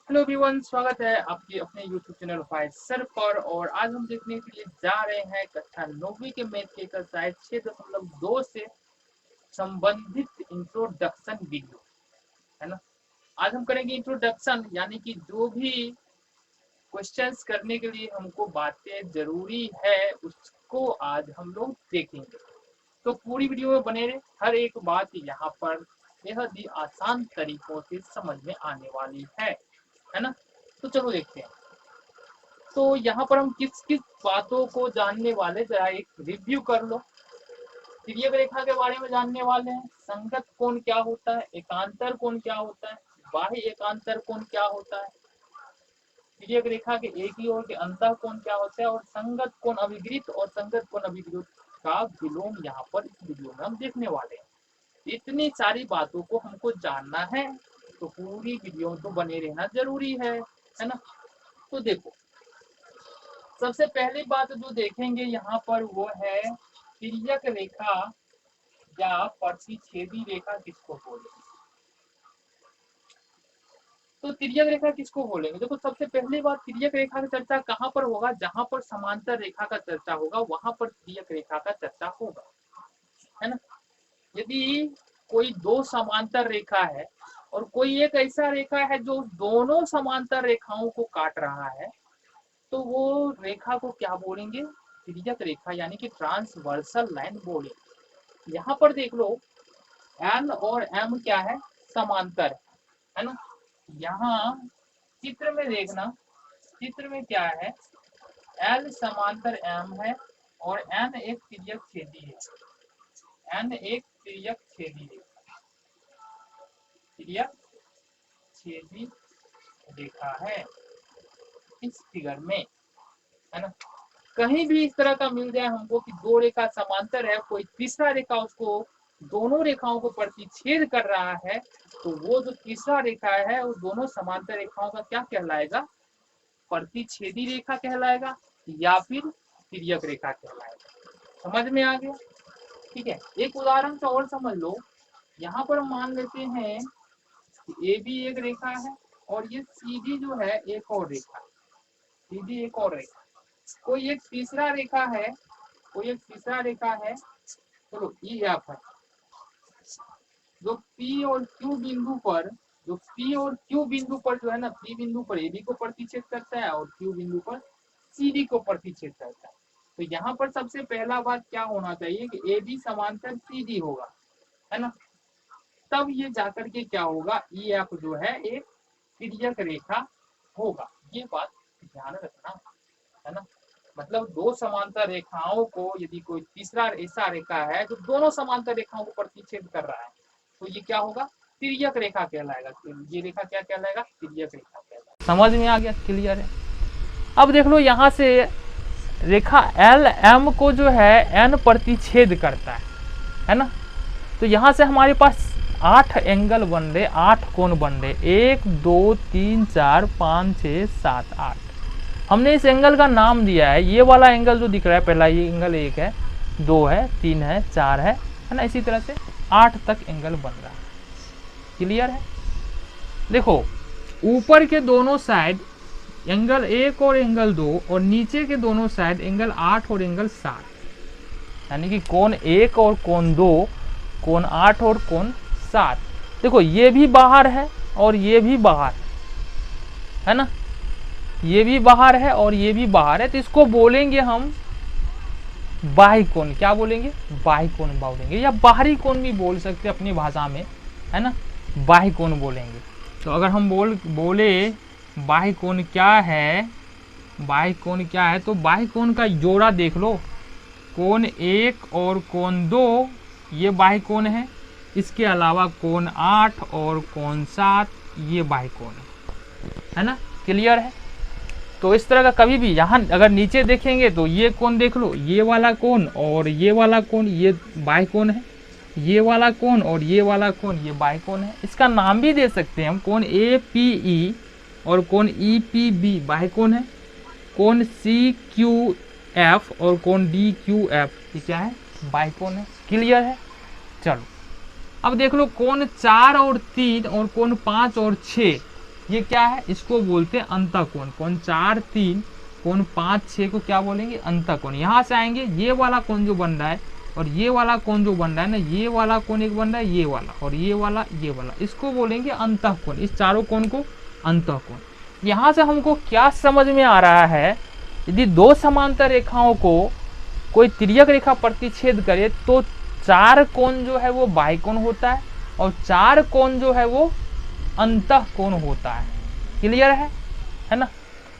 Hello everyone, स्वागत है आपके अपने यूट्यूब चैनल फाइव सर पर। और आज हम देखने के लिए जा रहे हैं कक्षा 9वीं के मैथ के एक्सरसाइज 6.2 से संबंधित इंट्रोडक्शन वीडियो, है ना। आज हम करेंगे इंट्रोडक्शन, यानी कि जो भी क्वेश्चंस करने के लिए हमको बातें जरूरी है उसको आज हम लोग देखेंगे। तो पूरी वीडियो में बने रहे, हर एक बात यहाँ पर बेहद ही आसान तरीकों से समझ में आने वाली है ना। तो चलो देखते हैं। तो यहाँ पर हम किस किस बातों को जानने वाले, जरा एक रिव्यू कर लो। तिर्यक रेखा के बारे में जानने वाले हैं, संगत कोण क्या होता है, एकांतर कोण क्या होता है, बाह्य एकांतर कोण क्या होता है, तिर्यक रेखा के एक ही ओर के अंतः कोण क्या होता है, और संगत कोण अभिगृत और संगत कोण अभिगृत का विलोम यहाँ पर इस वीडियो में हम देखने वाले हैं। इतनी सारी बातों को हमको जानना है तो पूरी वीडियो तो बने रहना जरूरी है ना। तो देखो, सबसे पहली बात जो देखेंगे यहाँ पर वो है तिर्यक रेखा या प्रतिच्छेदी रेखा किसको बोलेंगे। तो तिर्यक रेखा किसको बोलेंगे, देखो सबसे पहली बात, तिर्यक रेखा का चर्चा कहाँ पर होगा, जहां पर समांतर रेखा का चर्चा होगा वहां पर तिर्यक रेखा का चर्चा होगा, है ना। यदि कोई दो समांतर रेखा है और कोई एक ऐसा रेखा है जो दोनों समांतर रेखाओं को काट रहा है, तो वो रेखा को क्या बोलेंगे, तिर्यक रेखा, यानी कि ट्रांसवर्सल लाइन बोलेंगे। यहाँ पर देख लो, एन और एम क्या है, समांतर है ना। यहाँ चित्र में देखना, चित्र में क्या है, एल समांतर एम है और एन एक तिर्यक छेदी है, एन एक तिर्यक छेदी है, तिर्यक छेदी रेखा है इस फिगर में, है ना। कहीं भी इस तरह का मिल जाए हमको कि दो रेखा समांतर है, कोई तीसरा रेखा उसको दोनों रेखाओं को प्रतिच्छेद कर रहा है, तो वो जो तीसरा रेखा है वो दोनों समांतर रेखाओं का क्या कहलाएगा, प्रतिच्छेदी रेखा कहलाएगा या फिर तिर्यक रेखा कहलाएगा। समझ में आ गया, ठीक है। एक उदाहरण से और समझ लो, यहाँ पर मान लेते हैं कि ए भी एक रेखा है और ये सीधी जो है एक और रेखा, सीधी एक और रेखा, कोई एक तीसरा रेखा है, कोई एक तीसरा रेखा है, चलो ई एफ है, जो पी और क्यू बिंदु पर, जो पी और क्यू बिंदु पर जो है ना, पी बिंदु पर ए बी को प्रतिच्छेद करता है और क्यू बिंदु पर सी डी को प्रतिच्छेद करता है। तो यहाँ पर सबसे पहला बात क्या होना चाहिए कि ए बी समांतर सी डी होगा, है ना। तब ये जाकर के क्या होगा, ई एफ जो है एक तिर्यक रेखा होगा। ये बात ध्यान रखना, है ना। मतलब दो समांतर रेखाओं को यदि कोई तीसरा ऐसा रेखा है जो दोनों समांतर रेखाओं को प्रतिच्छेद कर रहा है, तो ये क्या होगा, तिर्यक रेखा कहलाएगा। ये रेखा क्या कहलाएगा, तिर्यक रेखा कहलाएगा। समझ में आ गया, क्लियर है। अब देख लो, यहाँ से रेखा एल एम को जो है एन प्रतिच्छेद करता है ना। तो यहाँ से हमारे पास 8 एंगल बन रहे, 8 कोण बन रहे, 1 2 3 4 5 6 7 8। हमने इस एंगल का नाम दिया है, ये वाला एंगल जो दिख रहा है पहला, ये एंगल 1 है, 2 है, 3 है, 4 है ना। इसी तरह से 8 तक एंगल बन रहा है, क्लियर है। देखो, ऊपर के दोनों साइड एंगल 1 और एंगल 2 और नीचे के दोनों साइड एंगल 8 और एंगल 7, यानी कि कोण 1 और कोण 2, कोण 8 और कोण 7। देखो, ये भी बाहर है और ये भी बाहर है ना, ये भी बाहर है और ये भी बाहर है, तो इसको बोलेंगे हम बाह्य कोण। क्या बोलेंगे, बाह्य कोण बोलेंगे, या बाहरी कोण भी बोल सकते अपनी भाषा में, है ना, बाह्य कोण बोलेंगे। तो अगर हम बोले बाह्य कोण क्या है, बाह्य कोण क्या है, तो बाह्य कोण का जोड़ा देख लो, कोण 1 और कोण 2 ये बाह्य कोण है, इसके अलावा कोण 8 और कोण 7 ये बाह्य कोण है ना, क्लियर है। तो इस तरह का कभी भी यहाँ अगर नीचे देखेंगे तो ये कोण देख लो, ये वाला कोण और ये वाला कोण ये बाह्य कोण है, ये वाला कोण और ये वाला कोण ये बाह्य कोण है। इसका नाम भी दे सकते हैं हम, कोण ए पी ई और कोण ई पी बी बाह्य कोण है, कोण सी क्यू एफ और कोण डी क्यू एफ ये क्या है, बाह्य कोण है, क्लियर है। चलो अब देख लो, कोण 4 और 3 और कोण 5 और 6 ये क्या है, इसको बोलते हैं अंतःकोण। कोण 4 3 कोण 5 6 को क्या बोलेंगे, अंतःकोण। यहाँ से आएंगे ये वाला कोण जो बन रहा है और ये वाला कोण जो बन रहा है ना, ये वाला कोण एक बन रहा है, ये वाला और ये वाला, इसको बोलेंगे अंतःकोण। इस चारों कोण को अंतःकोण। यहाँ से हमको क्या समझ में आ रहा है, यदि दो समांतर रेखाओं को कोई तिर्यक रेखा प्रतिच्छेद करे तो 4 कोण जो है वो बाह्यकोण होता है और 4 कोण जो है वो अंतःकोण होता है। क्लियर है ना।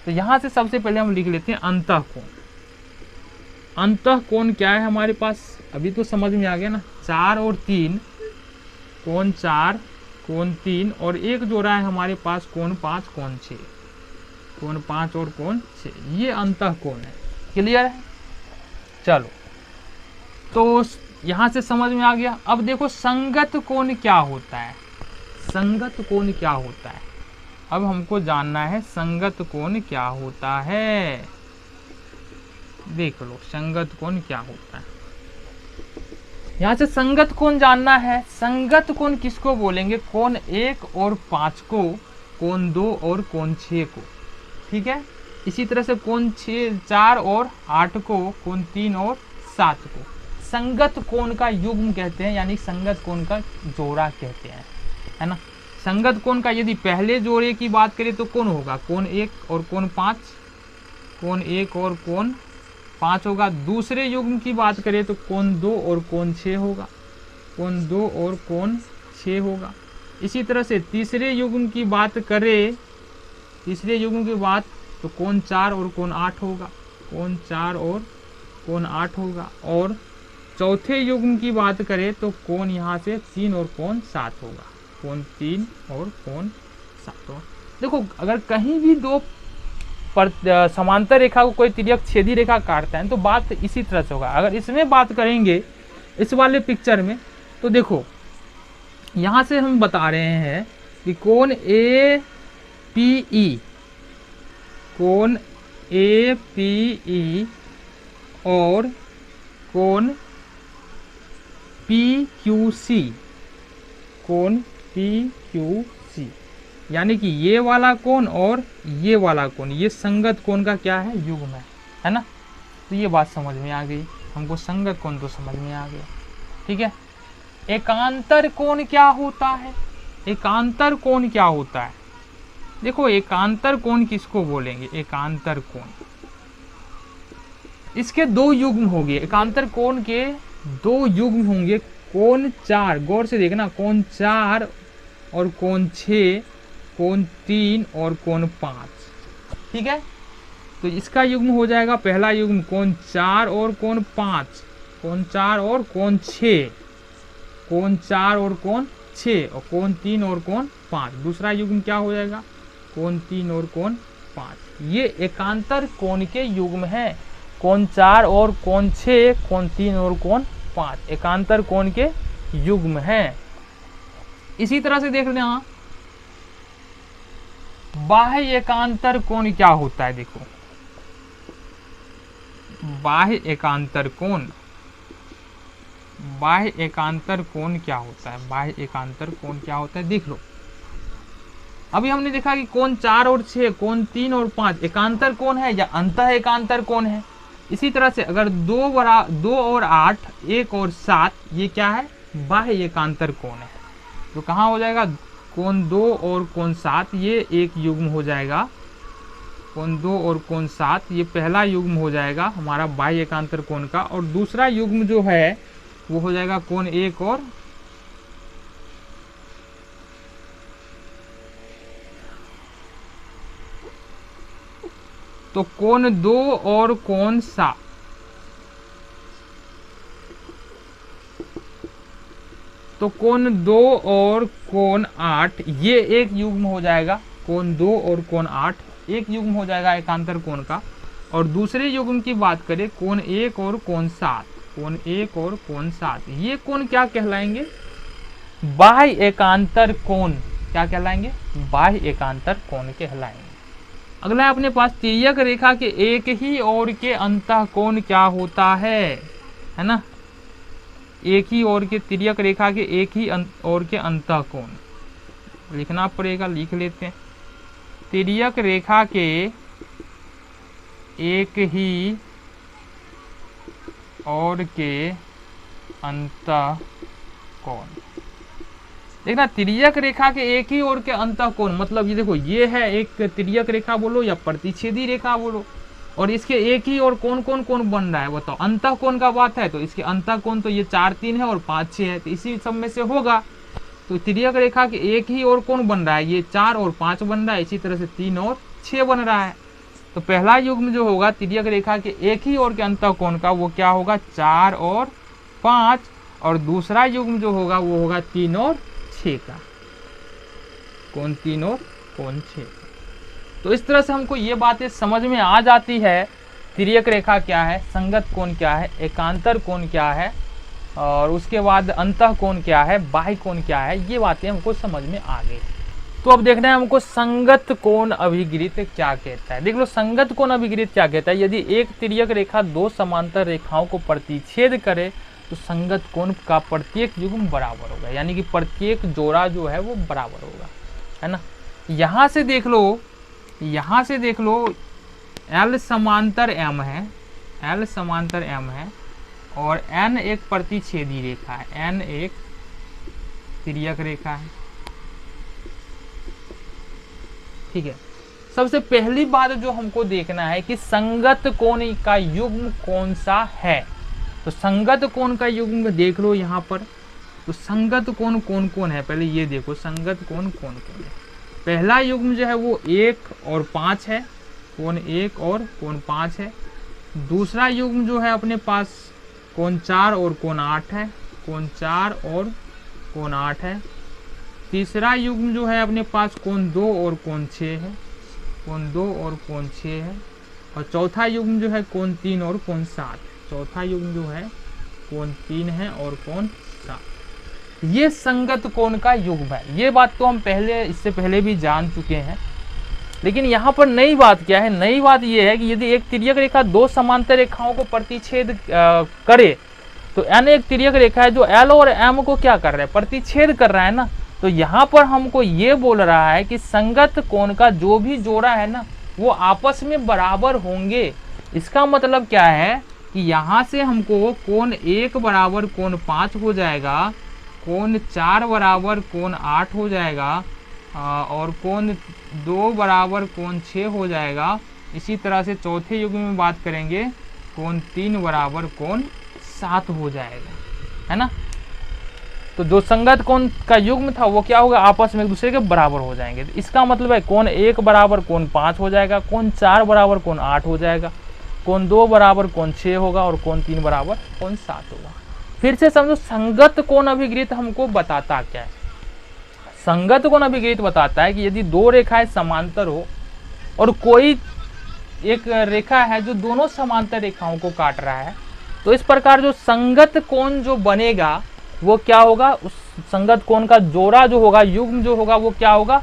तो यहाँ से सबसे पहले हम लिख लेते हैं अंतःकोण। अंतःकोण क्या है हमारे पास, अभी तो समझ में आ गया ना। 4 और 3 कोण 4 कोण 3 और एक जोड़ा है हमारे पास कोण 5 कोण 6, कोण 5 और कोण 6, ये अंतःकोण है। क्लियर है। चलो तो यहाँ से समझ में आ गया। अब देखो संगत कोण क्या होता है, संगत कोण क्या होता है। अब हमको जानना है संगत कोण क्या होता है। देख लो संगत कोण क्या होता है। यहाँ से संगत कोण जानना है। संगत कोण किसको बोलेंगे, कोण 1 और 5 को, कोण 2 और कोण 6 को। ठीक है। इसी तरह से कोण 4 और 8 को, कोण 3 और 7 को संगत कोण का युग्म कहते हैं, यानी संगत कोण का जोड़ा कहते हैं, है ना। संगत कोण का यदि पहले जोड़े की बात करें तो कौन होगा, कोण 1 और कोण 5, कोण 1 और कोण 5 होगा। दूसरे युग्म की बात करें तो कोण 2 और कोण 6 होगा, कोण 2 और कोण 6 होगा। इसी तरह से तीसरे युग्म की बात करें, तीसरे युग्म की बात तो कोण 4 और कोण 8 होगा, कोण 4 और कोण 8 होगा। और चौथे युग्म की बात करें तो कोण यहाँ से 3 और कोण 7 होगा, कोण 3 और कोण 7 होगा। देखो अगर कहीं भी दो समांतर रेखा को कोई तिर्यक छेदी रेखा काटता है तो बात इसी तरह से होगा। अगर इसमें बात करेंगे इस वाले पिक्चर में तो देखो यहाँ से हम बता रहे हैं कि कोण APE, कोण APE और कोण PQC, कोण PQC, यानी कि ये वाला कोण और ये वाला कोण, ये संगत कोण का क्या है, युग्म है ना। तो ये बात समझ में आ गई हमको, संगत कोण तो समझ में आ गया। ठीक है। एकांतर कोण क्या होता है, एकांतर कोण क्या होता है। देखो एकांतर कोण किसको बोलेंगे, एकांतर कोण, इसके दो युग्म होंगे। एकांतर कोण के दो युग्म होंगे, कोण 4, गौर से देखना, कोण 4 और कोण 6, कोण 3 और कोण 5। ठीक है। तो इसका युग्म हो जाएगा, पहला युग्म कोण 4 और कोण 5, कोण 4 और कोण 6, कोण 4 और कोण 6 और कोण 3 और कोण 5। दूसरा युग्म क्या हो जाएगा, कोण 3 और कोण 5। ये एकांतर कोण के युग्म है, कोण 4 और कोण 6, कोण 3 और कोण 5 एकांतर कोण के युग्म है। इसी तरह से देख लेना बाह्य एकांतर कोण क्या होता है। देखो बाह्य एकांतर कोण, बाह्य एकांतर कोण क्या होता है, बाह्य एकांतर कोण क्या होता है देख लो। अभी हमने देखा कि कोण 4 और 6, कोण 3 और 5 एकांतर कोण है या अंतः एकांतर कोण है। इसी तरह से अगर 2 और 8, 1 और 7 ये क्या है, बाह्य एकांतर कोण है। तो कहाँ हो जाएगा, कोण 2 और कोण 7 ये एक युग्म हो जाएगा, कोण 2 और कोण 7 ये पहला युग्म हो जाएगा हमारा बाह्य एकांतर कोण का। और दूसरा युग्म जो है वो हो जाएगा कोण 1 और तो कोण 2 और कोण 7, तो कोण 2 और कोण 8 ये एक युग्म हो जाएगा, कोण 2 और कोण 8 एक युग्म हो जाएगा एकांतर कोण का। और दूसरे युग्म की बात करें कोण 1 और कोण 7, कोण 1 और कोण 7 ये कोण क्या कहलाएंगे, बाह्य एकांतर कोण। क्या कहलाएंगे, बाह्य एकांतर कोण कहलाएंगे। अगला है अपने पास तिर्यक रेखा के एक ही ओर के अंतःकोण क्या होता है ना। एक ही ओर के तिर्यक रेखा के एक ही ओर के अंतःकोण लिखना पड़ेगा, लिख लेते हैं। तिर्यक रेखा के एक ही और के अंतः कोण। देखना, तिर्यक रेखा के एक ही ओर के अंतः कोण मतलब ये देखो, ये है एक तिर्यक रेखा बोलो या प्रतिच्छेदी रेखा बोलो, और इसके एक ही और कौन कौन कोण बन रहा है बताओ। अंतः कोण का बात है तो इसके अंतः कोण तो ये 4 3 है और 5 6 है, तो इसी सब में से होगा। तो तिर्यक रेखा के एक ही और कोण बन रहा है, ये 4 और 5 बन रहा है, इसी तरह से 3 और 6 बन रहा है। तो पहला युग्म जो होगा तिर्यक रेखा के एक ही ओर के अंतः कोण का, वो क्या होगा 4 और 5, और दूसरा युग्म जो होगा वो होगा 3 और 6 का, कोण 3 और कोण 6। तो इस तरह से हमको ये बातें समझ में आ जाती है, तिर्यक रेखा क्या है, संगत कोण क्या है, एकांतर कोण क्या है, और उसके बाद अंतः कोण क्या है, बाह्य कोण क्या है, ये बातें हमको समझ में आ गई। तो अब देखना है हमको संगत कोण अभिगृत क्या कहता है। देख लो, संगत कोण अभिगृत क्या कहता है, यदि एक तिर्यक रेखा दो समांतर रेखाओं को प्रतिच्छेद करे तो संगत कोण का प्रत्येक युग्म बराबर होगा, यानी कि प्रत्येक जोड़ा जो है वो बराबर होगा, है ना। यहाँ से देख लो, यहाँ से देख लो, L समांतर M है, L समांतर M है, और N एक प्रतिच्छेदी रेखा है, N एक तिर्यक रेखा है, ठीक है। सबसे पहली बात जो हमको देखना है कि संगत कोण का युग्म कौन सा है। तो संगत कोण का युग्म देख लो यहाँ पर, तो संगत कोण कौन कौन है, पहले ये देखो संगत कोण कौन कौन है। पहला युग्म जो है वो 1 और 5 है, कोण 1 और कोण 5 है। दूसरा युग्म जो है अपने पास कोण 4 और कोण 8 है, कोण 4 और कोण 8 है। तीसरा युग्म जो है अपने पास कोण 2 और कोण 6 है, कोण 2 और कोण 6 है। और चौथा युग्म जो है कोण 3 और कोण 7, चौथा युग्म जो है कोण 3 है और कोण 7। ये संगत कोण का युग्म है। ये बात तो हम पहले, इससे पहले भी जान चुके हैं, लेकिन यहाँ पर नई बात क्या है, नई बात ये है कि यदि एक तिर्यक रेखा दो समांतर रेखाओं को प्रतिच्छेद करे तो N एक तिर्यक रेखा है जो L और M को क्या कर रहा है, प्रतिच्छेद कर रहा है ना। तो यहाँ पर हमको ये बोल रहा है कि संगत कोण का जो भी जोड़ा है ना वो आपस में बराबर होंगे। इसका मतलब क्या है कि यहाँ से हमको कोण 1 बराबर कोण 5 हो जाएगा, कोण 4 बराबर कोण 8 हो जाएगा, और कोण 2 बराबर कोण 6 हो जाएगा। इसी तरह से चौथे युग्म में बात करेंगे, कोण 3 बराबर कोण 7 हो जाएगा, है ना। तो जो संगत कोण का युग्म था वो क्या होगा, आपस में एक दूसरे के बराबर हो जाएंगे। तो इसका मतलब है कोण 1 बराबर कोण 5 हो जाएगा, कोण 4 बराबर कोण 8 हो जाएगा, कोण 2 बराबर कोण 6 होगा, और कोण 3 बराबर कोण 7 होगा। फिर से समझो, संगत कोण अभिगृत हमको बताता क्या है। संगत कोण अभिगृत बताता है कि यदि दो रेखाएं समांतर हो और कोई एक रेखा है जो दोनों समांतर रेखाओं को काट रहा है, तो इस प्रकार जो संगत कोण जो बनेगा वो क्या होगा, उस संगत कोण का जोड़ा जो होगा, युग्म जो होगा वो क्या होगा,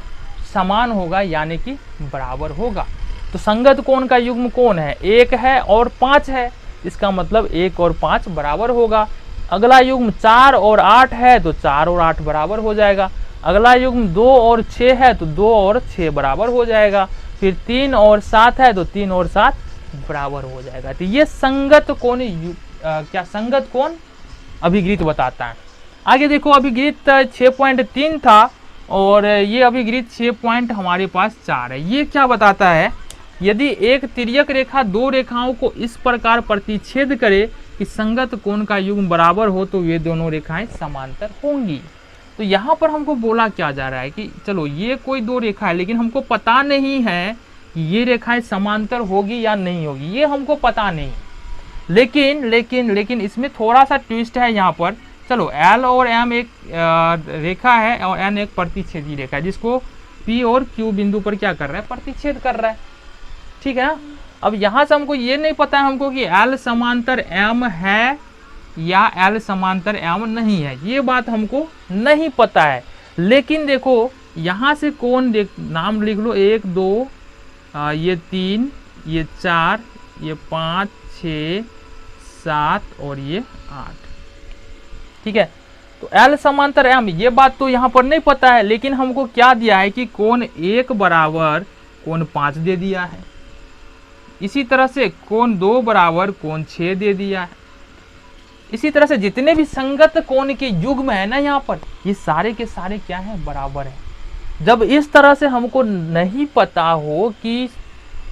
समान होगा, यानी कि बराबर होगा। तो संगत कोण का युग्म कौन है, 1 है और 5 है, इसका मतलब 1 और 5 बराबर होगा। अगला युग्म 4 और 8 है तो 4 और 8 बराबर हो जाएगा। अगला युग्म 2 और 6 है तो 2 और 6 बराबर हो जाएगा। फिर 3 और 7 है तो 3 और 7 बराबर हो जाएगा। तो ये संगत कोण क्या संगत कोण अभिगृत बताता है। आगे देखो, अभिगृत 6.3 था और ये अभिगृत 6 हमारे पास 4 है। ये क्या बताता है, यदि एक तिर्यक रेखा दो रेखाओं को इस प्रकार प्रतिच्छेद करे कि संगत कोण का युग्म बराबर हो तो ये दोनों रेखाएं समांतर होंगी। तो यहाँ पर हमको बोला क्या जा रहा है कि चलो ये कोई दो रेखा है, लेकिन हमको पता नहीं है कि ये रेखाएं समांतर होगी या नहीं होगी, ये हमको पता नहीं। लेकिन इसमें थोड़ा सा ट्विस्ट है यहाँ पर। चलो, L और M एक रेखा है और N एक प्रतिच्छेदी रेखा है, जिसको P और Q बिंदु पर क्या कर रहा है, प्रतिच्छेद कर रहा है, ठीक है ना। अब यहाँ से हमको ये नहीं पता है हमको कि L समांतर M है या L समांतर M नहीं है, ये बात हमको नहीं पता है। लेकिन देखो यहाँ से कोण देख, नाम लिख लो, 1 2 ये 3 ये 4 ये 5 6 7 और ये 8, ठीक है। तो L समांतर M, ये बात तो यहाँ पर नहीं पता है, लेकिन हमको क्या दिया है कि कोण 1 बराबर कोण 5 दे दिया है। इसी तरह से कोण 2 बराबर कोण 6 दे दिया है। इसी तरह से जितने भी संगत कोण के युग्म है ना यहाँ पर, ये सारे के सारे क्या है, बराबर है। जब इस तरह से हमको नहीं पता हो कि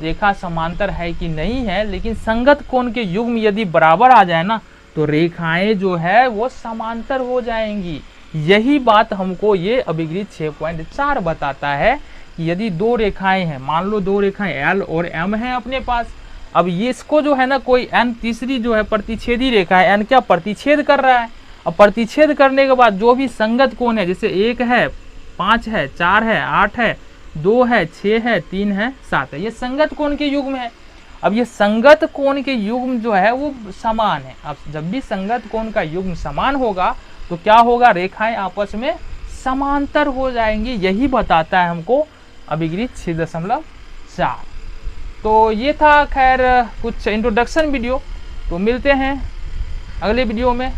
रेखा समांतर है कि नहीं है, लेकिन संगत कोण के युग्म यदि बराबर आ जाए ना, तो रेखाएं जो है वो समांतर हो जाएंगी। यही बात हमको ये अभिगृत 6.4 बताता है कि यदि दो रेखाएं हैं, मान लो दो रेखाएं L और M है अपने पास, अब ये इसको जो है ना कोई N तीसरी जो है प्रतिच्छेदी रेखा है, N क्या प्रतिच्छेद कर रहा है। अब प्रतिच्छेद करने के बाद जो भी संगत कोण है, जैसे 1 है 5 है 4 है 8 है 2 है 6 है 3 है 7 है, ये संगत कोण के युग्म है। अब ये संगत कोण के युग्म जो है वो समान है। अब जब भी संगत कोण का युग्म समान होगा तो क्या होगा, रेखाएं आपस में समांतर हो जाएंगी। यही बताता है हमको अभिगृत 6.4। तो ये था खैर कुछ इंट्रोडक्शन वीडियो। तो मिलते हैं अगले वीडियो में।